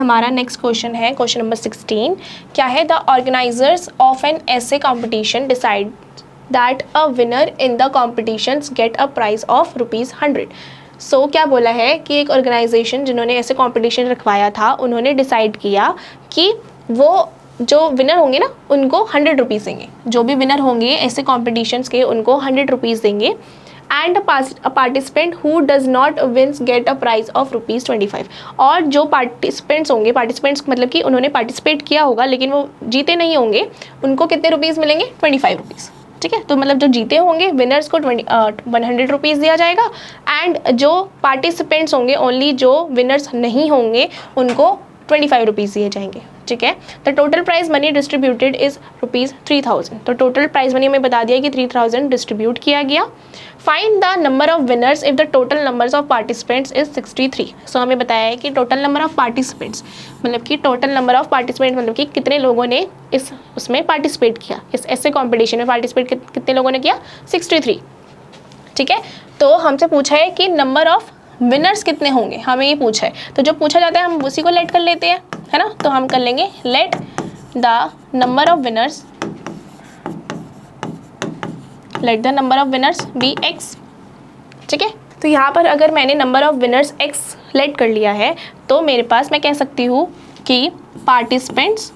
हमारा next question है question number 16। क्या है? The organizers of an essay competition decide that a winner in the competitions get a prize of ₹100। So क्या बोला है कि एक ऑर्गेनाइजेशन जिन्होंने ऐसे कॉम्पिटिशन रखवाया था, उन्होंने डिसाइड किया कि वो जो विनर होंगे ना उनको 100 रुपीज़ देंगे। जो भी विनर होंगे ऐसे कॉम्पिटिशन्स के उनको 100 रुपीज़ देंगे। And a participant who does not wins get a prize of ₹25। और जो पार्टिसिपेंट्स होंगे, पार्टिसिपेंट्स मतलब कि उन्होंने पार्टिसिपेट किया होगा लेकिन वो जीते नहीं होंगे, उनको कितने रुपीज़ मिलेंगे? 25 रुपीज़। ठीक है, तो मतलब जो जीते होंगे विनर्स को 100 रुपीज़ दिया जाएगा, एंड जो पार्टिसिपेंट्स होंगे ओनली जो विनर्स नहीं होंगे उनको 25 रुपीज़ दिए जाएंगे। ठीक है, the total prize money distributed is ₹3000। तो टोटल प्राइज मनी हमें बता दिया कि 3000 डिस्ट्रीब्यूट किया गया। Find the number of winners if the total numbers of participants is 63। सो हमें बताया है कि टोटल नंबर ऑफ पार्टिसिपेंट्स मतलब कि टोटल नंबर ऑफ पार्टिसिपेंट मतलब कि कितने लोगों ने उसमें पार्टिसिपेट किया, इस ऐसे कॉम्पिटिशन में पार्टिसिपेट कितने लोगों ने किया? 63। ठीक है, तो हमसे पूछा है कि नंबर ऑफ विनर्स कितने होंगे, हमें ये पूछा है। तो जब पूछा जाता है हम उसी को लेट कर लेते हैं, है ना। तो हम कर लेंगे let the number of winners be x। ठीक है, तो यहाँ पर अगर मैंने number of winners x let कर लिया है तो मेरे पास मैं कह सकती हूँ कि participants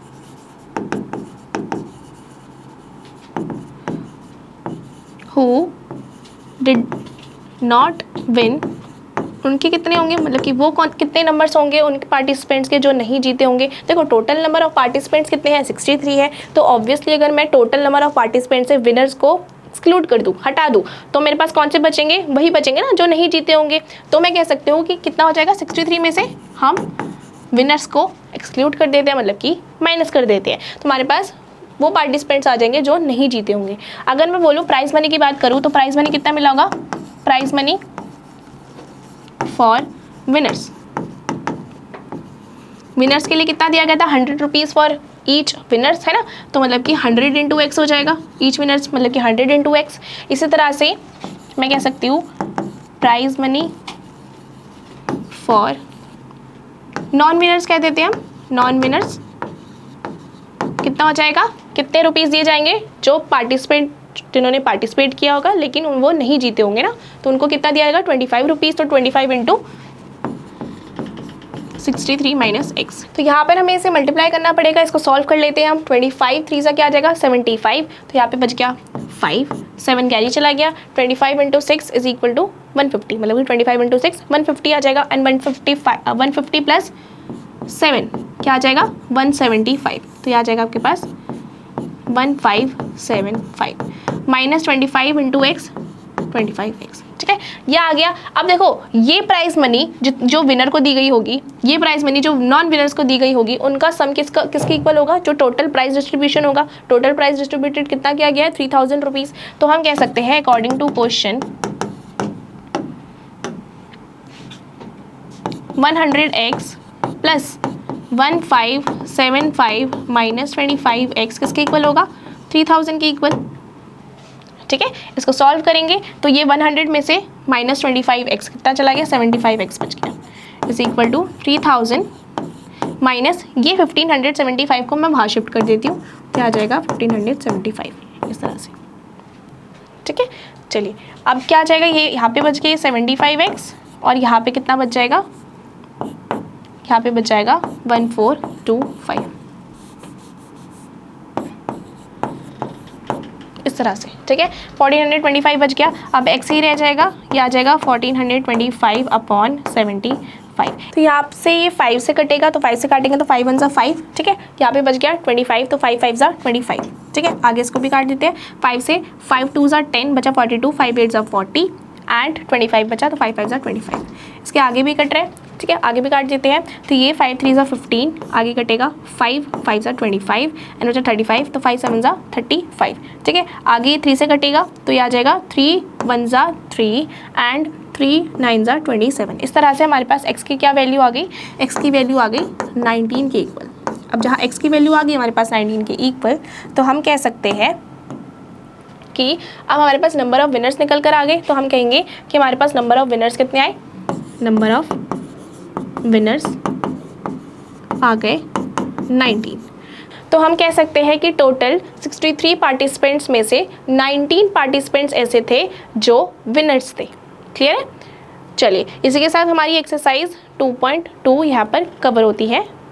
who did not win, उनके कितने होंगे, मतलब कि वो कितने नंबर्स होंगे उनके पार्टिसिपेंट्स के जो नहीं जीते होंगे। देखो टोटल नंबर ऑफ पार्टिसिपेंट्स कितने हैं? 63 है। तो ऑब्वियसली अगर मैं टोटल नंबर ऑफ पार्टिसिपेंट्स से विनर्स को एक्सक्लूड कर दूँ, हटा दूँ, तो मेरे पास कौन से बचेंगे? वही बचेंगे ना जो नहीं जीते होंगे। तो मैं कह सकती हूँ कि कितना हो जाएगा? 63 में से हम विनर्स को एक्सक्लूड कर देते हैं, मतलब कि माइनस कर देते हैं, तो हमारे पास वो पार्टिसिपेंट्स आ जाएंगे जो नहीं जीते होंगे। अगर मैं बोलूँ प्राइज मनी की बात करूँ तो प्राइज मनी कितना मिला होगा? Prize money for winners, winners के लिए कितना दिया गया था? 100 रुपीज़ फॉर ईच विनर्स, है ना। तो मतलब कि 100 इंटू एक्स हो जाएगा, ईच विनर्स मतलब कि 100 इंटू एक्स। इसी तरह से मैं कह सकती हूँ prize money for non winners कह देते हैं हम। नॉन विनर्स कितना हो जाएगा? कितने रुपीज़ दिए जाएंगे? जो पार्टिसिपेंट जिन्होंने पार्टिसिपेट किया होगा लेकिन वो नहीं जीते होंगे ना, तो उनको कितना दिया जाएगा? 25 रुपीज़। तो 25 इंटू 63 माइनस एक्स। तो यहाँ पर हमें इसे मल्टीप्लाई करना पड़ेगा, इसको सॉल्व कर लेते हैं हम। 25 3 सा क्या आ जाएगा? 75। तो यहाँ पे बच गया 5, 7 कैरी चला गया। 25 इंटू 6 इज इक्वल टू 150, मतलब कि 25 इंटू 6 150 आ जाएगा। एंड 150 प्लस 7 क्या आ जाएगा? 175। तो यह आ जाएगा आपके पास 1575 माइनस 25 इंटू एक्स 25x। ठीक है, ये आ गया। अब देखो ये प्राइस मनी जो विनर को दी गई होगी, ये प्राइस मनी जो नॉन विनर्स को दी गई होगी, उनका सम किसके इक्वल होगा? जो टोटल प्राइस डिस्ट्रीब्यूशन होगा। टोटल प्राइस डिस्ट्रीब्यूटेड कितना किया गया है? 3000 रुपीज़। तो हम कह सकते हैं according to question 100x plus 1575 minus 25x किसके इक्वल होगा? 3000 के इक्वल। ठीक है, इसको सॉल्व करेंगे तो ये 100 में से माइनस 25x कितना चला गया? 75x बच गया इज इक्वल टू 3000 माइनस ये 1575 को मैं वहाँ शिफ्ट कर देती हूँ, तो आ जाएगा 1575 इस तरह से। ठीक है, चलिए अब क्या आ जाएगा? ये यहाँ पे बच गया 75x और यहाँ पे कितना बच जाएगा? यहाँ पे बच जाएगा 1425 इस तरह से। ठीक है, 1425 बच गया। अब x ही रह जाएगा, ये आ जाएगा 1425 अपॉन 75। तो यहाँ से ये 5 से कटेगा, तो 5 से काटेंगे तो 5 1 सा 5। ठीक है, यहाँ पे बच गया 25, तो 5 5 सा 25। ठीक है, आगे इसको भी काट देते हैं। 5 से 5 2 सा 10 बचा 42, 5 8 सा 40 एंड 25 बचा, तो 5 5 सा 25। इसके आगे भी कट रहा है। ठीक है, आगे भी काट देते हैं। तो ये 5 3 सा 15, आगे कटेगा 5 5 सा 25 एंड बचा 35, तो 5 7 सा 35। ठीक है, आगे 3 से कटेगा तो ये आ जाएगा 3 1 सा 3 एंड 3 9 सा 27। इस तरह से हमारे पास x की क्या वैल्यू आ गई? x की वैल्यू आ गई 19 के इक्वल। अब जहाँ x की वैल्यू आ गई हमारे पास 19 के इक्वल, तो हम कह सकते हैं कि अब हमारे पास नंबर ऑफ विनर्स निकल कर आ गए। तो हम कहेंगे कि हमारे पास नंबर ऑफ विनर्स कितने आए? नंबर ऑफ विनर्स आ गए 19। तो हम कह सकते हैं कि टोटल 63 पार्टिसिपेंट्स में से 19 पार्टिसिपेंट्स ऐसे थे जो विनर्स थे। क्लियर है? चलिए, इसी के साथ हमारी एक्सरसाइज 2.2 यहाँ पर कवर होती है।